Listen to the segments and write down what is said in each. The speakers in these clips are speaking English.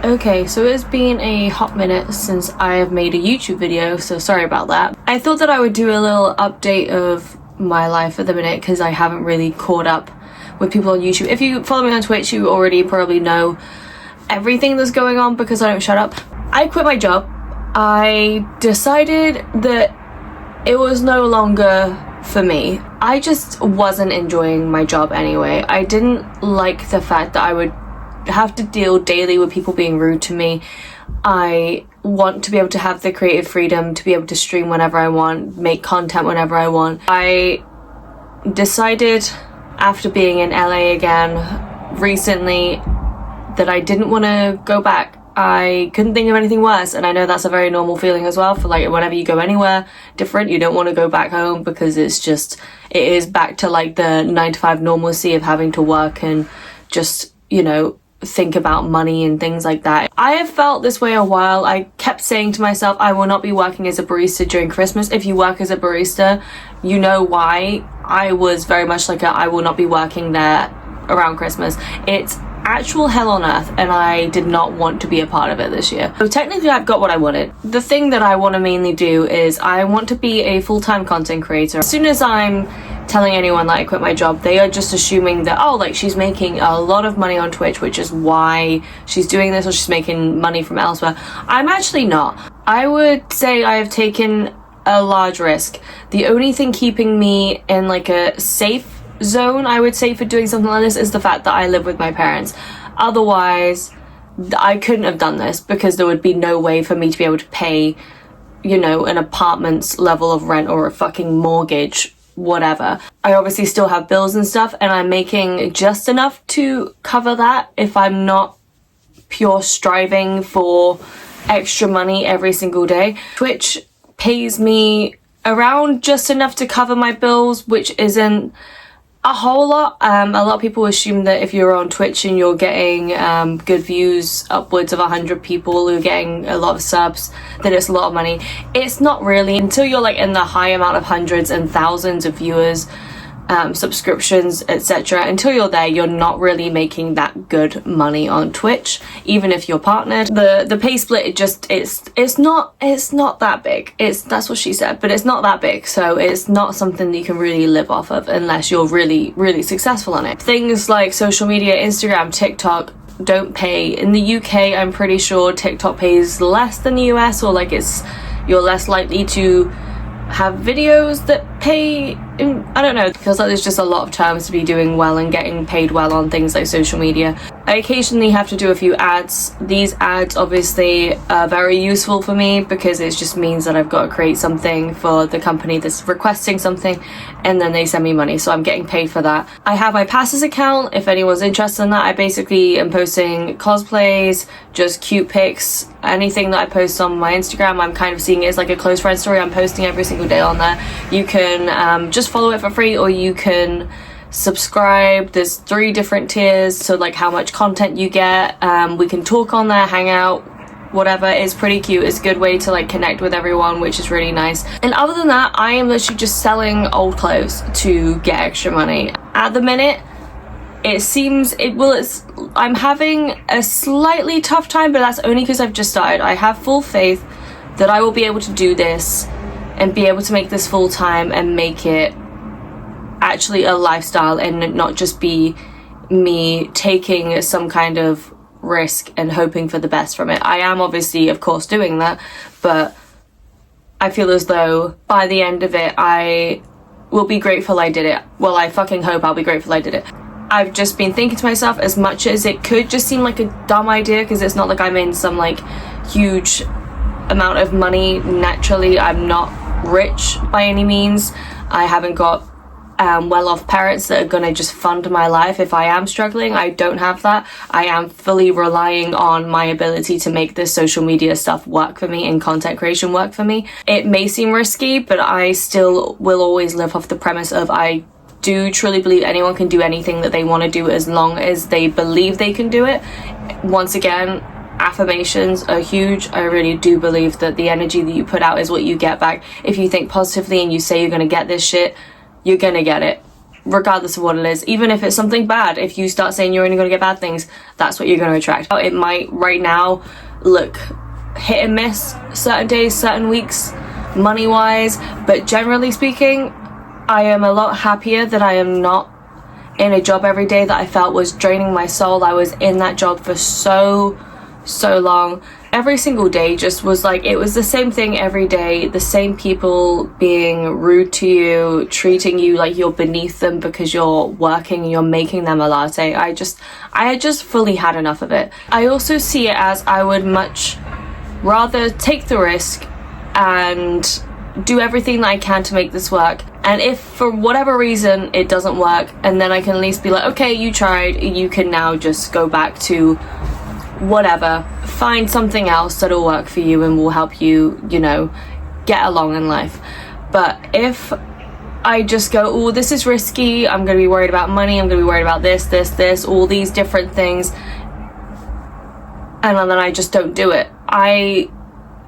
Okay, so it's been a hot minute since I have made a YouTube video, so sorry about that. I thought that I would do a little update of my life at the minute because I haven't really caught up with people on YouTube. If you follow me on Twitch, you already probably know everything that's going on because I don't shut up. I quit my job. I decided that it was no longer for me. I just wasn't enjoying my job anyway. I didn't like the fact that I would have to deal daily with people being rude to me. I want to be able to have the creative freedom to be able to stream whenever I want, make content whenever I want. I decided after being in LA again recently that I didn't want to go back. I couldn't think of anything worse, and I know that's a very normal feeling as well for like whenever you go anywhere different, you don't want to go back home because it is back to like the 9-to-5 normalcy of having to work and just, you know, think about money and things like that. I have felt this way a while. I kept saying to myself, I will not be working as a barista during Christmas. If you work as a barista, you know why. I was very much like I will not be working there around Christmas. It's actual hell on earth, and I did not want to be a part of it this year. So technically I've got what I wanted. The thing that I want to mainly do is I want to be a full-time content creator. As soon as I'm telling anyone that I quit my job, they are just assuming that, oh, like she's making a lot of money on Twitch, which is why she's doing this, or she's making money from elsewhere. I'm actually not. I would say I have taken a large risk. The only thing keeping me in like a safe zone, I would say, for doing something like this is the fact that I live with my parents. Otherwise, I couldn't have done this because there would be no way for me to be able to pay, you know, an apartment's level of rent or a fucking mortgage, whatever. I obviously still have bills and stuff, and I'm making just enough to cover that if I'm not pure striving for extra money every single day. Twitch pays me around just enough to cover my bills, which isn't a whole lot. A lot of people assume that if you're on Twitch and you're getting good views, upwards of 100 people who are getting a lot of subs, that it's a lot of money. It's not really. Until you're like in the high amount of hundreds and thousands of viewers, subscriptions, etc. Until you're there, you're not really making that good money on Twitch, even if you're partnered. The pay split, it's not that big. That's what she said, but it's not that big, so it's not something that you can really live off of unless you're really, really successful on it. Things like social media, Instagram, TikTok don't pay. In the UK, I'm pretty sure TikTok pays less than the US, or like you're less likely to have videos that pay I don't know. It feels like there's just a lot of terms to be doing well and getting paid well on things like social media. I occasionally have to do a few ads. These ads obviously are very useful for me because it just means that I've got to create something for the company that's requesting something, and then they send me money, so I'm getting paid for that. I have my Passes account if anyone's interested in that. I basically am posting cosplays, just cute pics, anything that I post on my Instagram. I'm kind of seeing it as like a close friend story. I'm posting every single day on there. You can just follow it for free, or you can subscribe. There's 3 different tiers, so like how much content you get. We can talk on there, hang out, whatever. It's pretty cute. It's a good way to like connect with everyone, which is really nice. And other than that, I am literally just selling old clothes to get extra money. At the minute, I'm having a slightly tough time, but that's only because I've just started. I have full faith that I will be able to do this and be able to make this full time and make it actually a lifestyle and not just be me taking some kind of risk and hoping for the best from it. I am obviously, of course, doing that, but I feel as though by the end of it, I will be grateful I did it. Well, I fucking hope I'll be grateful I did it. I've just been thinking to myself, as much as it could just seem like a dumb idea, because it's not like I'm in some like huge amount of money naturally. I'm not rich by any means. I haven't got well-off parents that are gonna just fund my life if I am struggling. I don't have that. I am fully relying on my ability to make this social media stuff work for me and content creation work for me. It may seem risky, but I still will always live off the premise of I do truly believe anyone can do anything that they want to do as long as they believe they can do it. Once again, affirmations are huge. I really do believe that the energy that you put out is what you get back. If you think positively and you say you're gonna get this shit, you're gonna get it. regardless of what it is. Even if it's something bad, if you start saying you're only going to get bad things, that's what you're going to attract. It might right now look hit and miss certain days, certain weeks, money wise, but generally speaking, I am a lot happier that I am not in a job every day that I felt was draining my soul. I was in that job for so long. Every single day just was like, it was the same thing every day, the same people being rude to you, treating you like you're beneath them because you're working and you're making them a latte. I had just fully had enough of it. I also see it as I would much rather take the risk and do everything that I can to make this work, and if for whatever reason it doesn't work, and then I can at least be like, okay, you tried, you can now just go back to whatever, find something else that'll work for you and will help you, you know, get along in life. But if I just go, oh, this is risky, I'm gonna be worried about money, I'm gonna be worried about this, all these different things, and then I just don't do it,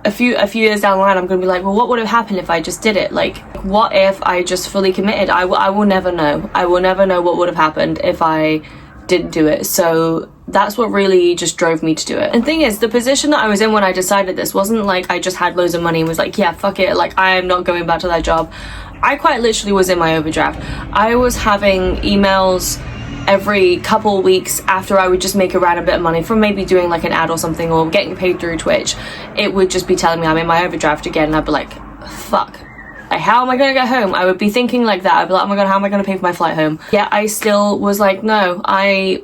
a few years down the line, I'm gonna be like, well, what would have happened if I just did it? Like, what if I just fully committed? I will never know. I will never know what would have happened if I didn't do it. So that's what really just drove me to do it. And the thing is, the position that I was in when I decided this wasn't like I just had loads of money and was like, yeah, fuck it, like I am not going back to that job. I quite literally was in my overdraft. I was having emails every couple weeks after I would just make a random bit of money from maybe doing like an ad or something or getting paid through Twitch. It would just be telling me I'm in my overdraft again, and I'd be like, fuck, like, how am I gonna get home? I would be thinking like that. I'd be like, oh my god, how am I gonna pay for my flight home? Yeah, I still was like, no, I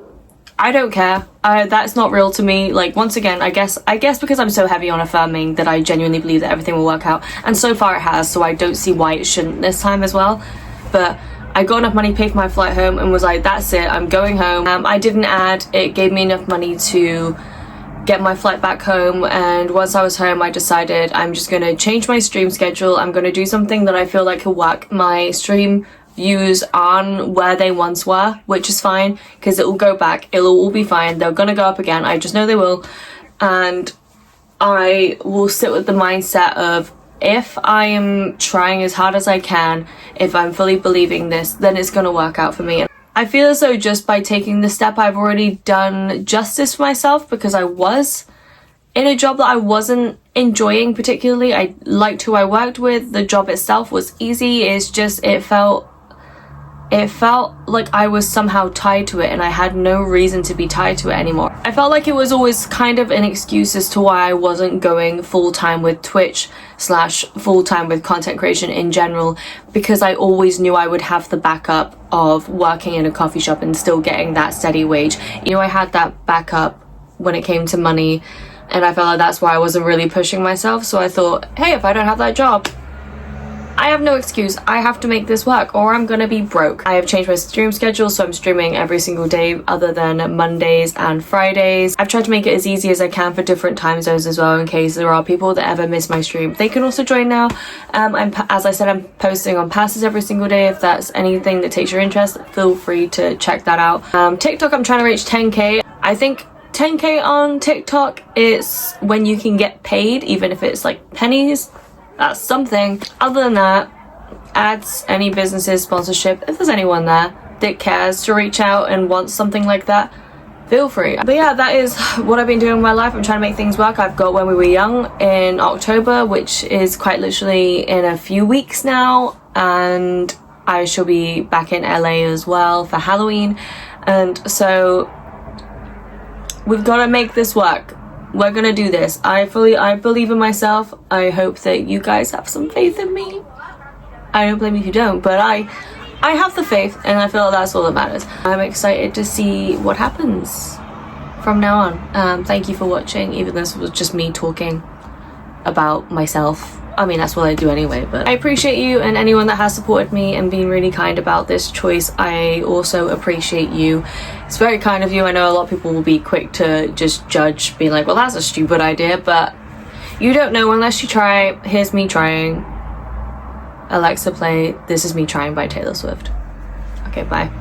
don't care. That's not real to me. Like, once again, I guess because I'm so heavy on affirming that I genuinely believe that everything will work out, and so far it has, so I don't see why it shouldn't this time as well. But I got enough money to pay for my flight home and was like, that's it, I'm going home. I did an ad, it gave me enough money to get my flight back home, and once I was home I decided I'm just gonna change my stream schedule. I'm gonna do something that I feel like will work. My stream views on where they once were, which is fine because it will go back, it'll all be fine, they're gonna go up again, I just know they will. And I will sit with the mindset of, if I am trying as hard as I can, if I'm fully believing this, then it's gonna work out for me. I feel as though just by taking this step I've already done justice for myself, because I was in a job that I wasn't enjoying particularly. I liked who I worked with, the job itself was easy, it's just it felt like I was somehow tied to it, and I had no reason to be tied to it anymore. I felt like it was always kind of an excuse as to why I wasn't going full-time with Twitch / full-time with content creation in general, because I always knew I would have the backup of working in a coffee shop and still getting that steady wage. You know, I had that backup when it came to money, and I felt like that's why I wasn't really pushing myself. So I thought, hey, if I don't have that job, I have no excuse, I have to make this work or I'm gonna be broke. I have changed my stream schedule, so I'm streaming every single day other than Mondays and Fridays. I've tried to make it as easy as I can for different time zones as well, in case there are people that ever miss my stream. They can also join now. As I said, I'm posting on passes every single day. If that's anything that takes your interest, feel free to check that out. TikTok, I'm trying to reach 10k. I think 10k on TikTok is when you can get paid, even if it's like pennies. That's something. Other than that, ads, any businesses, sponsorship, if there's anyone there that cares to reach out and wants something like that, feel free. But yeah, that is what I've been doing in my life. I'm trying to make things work. I've got When We Were Young in October, which is quite literally in a few weeks now, and I shall be back in LA as well for Halloween, and so we've got to make this work. We're gonna do this. I believe in myself. I hope that you guys have some faith in me. I don't blame you if you don't, but I have the faith, and I feel like that's all that matters. I'm excited to see what happens from now on. Thank you for watching, even though this was just me talking about myself. I mean, that's what I do anyway, but I appreciate you and anyone that has supported me and been really kind about this choice. I also appreciate you. It's very kind of you. I know a lot of people will be quick to just judge, being like, well, that's a stupid idea, but you don't know unless you try. Here's me trying. Alexa, play This Is Me Trying by Taylor Swift. Okay, bye.